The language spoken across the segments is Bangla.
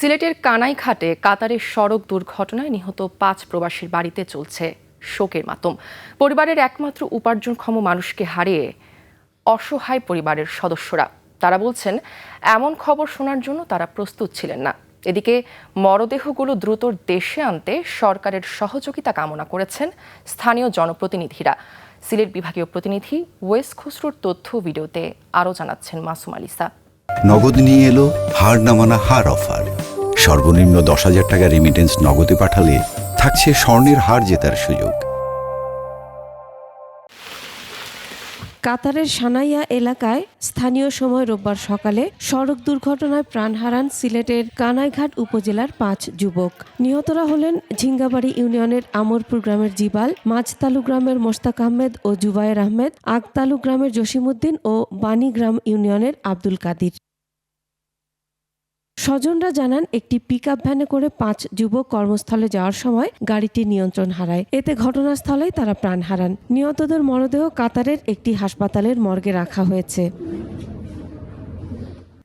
সিলেটের কানাইঘাটে কাতারের সড়ক দুর্ঘটনায় নিহত ৫ প্রবাসীর বাড়িতে চলছে শোকের মাতম। পরিবারের একমাত্র উপার্জনক্ষম মানুষকে হারিয়ে অসহায় পরিবারের সদস্যরা। তারা বলছেন, এমন খবর শোনার জন্য তারা প্রস্তুত ছিলেন না। এদিকে মরদেহগুলো দ্রুত দেশে আনতে সরকারের সহযোগিতা কামনা করেছেন স্থানীয় জনপ্রতিনিধিরা। সিলেট বিভাগীয় প্রতিনিধি ওয়েস খসরুর তথ্য ভিডিওতে আরও জানাচ্ছেন মাসুম আলিসা। নগদ নিয়ে এলো হার না মানা হার অফার। সর্বনিম্ন 10,000 টাকা রেমিটেন্স নগদে পাঠালে থাকছে স্বর্ণের হার জেতার সুযোগ। কাতারের সানাইয়া এলাকায় স্থানীয় সময় রোববার সকালে সড়ক দুর্ঘটনায় প্রাণ হারান সিলেটের কানাইঘাট উপজেলার ৫ যুবক। নিহতরা হলেন ঝিঙ্গাবাড়ি ইউনিয়নের আমরপুর গ্রামের জিবাল, মাঝতালু গ্রামের মোস্তাক আহমেদ ও জুবায়ের আহমেদ, আগতালু গ্রামের জসিমউদ্দিন ও বাণীগ্রাম ইউনিয়নের আব্দুল কাদির। স্বজনরা জানান, একটি পিকআপ ভ্যানে করে ৫ যুবক কর্মস্থলে যাওয়ার সময় গাড়িটি নিয়ন্ত্রণ হারায়। এতে ঘটনাস্থলেই তারা প্রাণ হারান। নিহতদের মরদেহ কাতারের একটি হাসপাতালের মর্গে রাখা হয়েছে।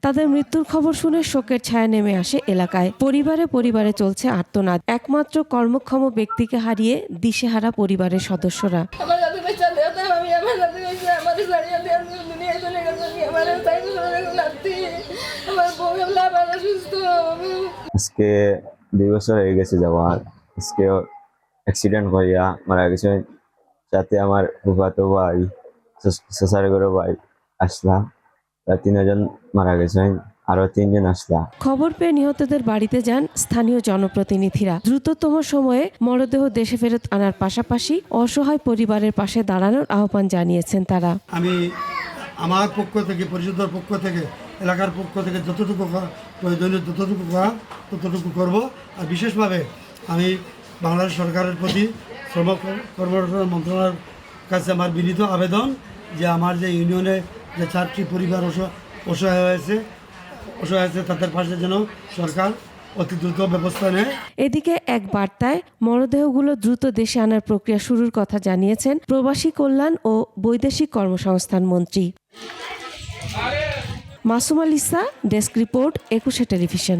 তাদের মৃত্যুর খবর শুনে শোকের ছায়া নেমে আসে এলাকায়। পরিবারে চলছে আর্তনাদ। একমাত্র কর্মক্ষম ব্যক্তিকে হারিয়ে দিশেহারা পরিবারের সদস্যরা। আজকে 2 বছর হয়ে গেছে যাওয়ার। আজকে অ্যাক্সিডেন্ট করিয়া মারা গেছে। সাথে আমার ফুফাতো ভাই, শ্বশুরগড়ের ভাই আসলা, 3 জন মারা গেছে, আরো 3 জন আসলা। খবর পেয়ে নিহতদের বাড়িতে যান স্থানীয় জনপ্রতিনিধিরা। দ্রুততম সময়ে মরদেহ দেশে ফেরত আনার পাশাপাশি অসহায় পরিবারের পাশে দাঁড়ানোর আহ্বান জানিয়েছেন তারা। আমি আমার পক্ষ থেকে, পরিষদের পক্ষ থেকে, এলাকার পক্ষ থেকে যতটুকু প্রয়োজনীয় ততটুকু করব। আর বিশেষভাবে আমি বাংলাদেশ সরকারের প্রতি শ্রম কর্মরত মন্ত্রণালয়ের কাছে আমার বিনীত আবেদন যে আমার যে ইউনিয়নে যে 4টি পরিবার অসহায় হয়েছে তাদের পাশে যেন সরকার অতি দ্রুত ব্যবস্থা নেয়। এদিকে এক বার্তায় মরদেহগুলো দ্রুত দেশে আনার প্রক্রিয়া শুরুর কথা জানিয়েছেন প্রবাসী কল্যাণ ও বৈদেশিক কর্মসংস্থান মন্ত্রী Masum Alisa. Desk report, 21 television.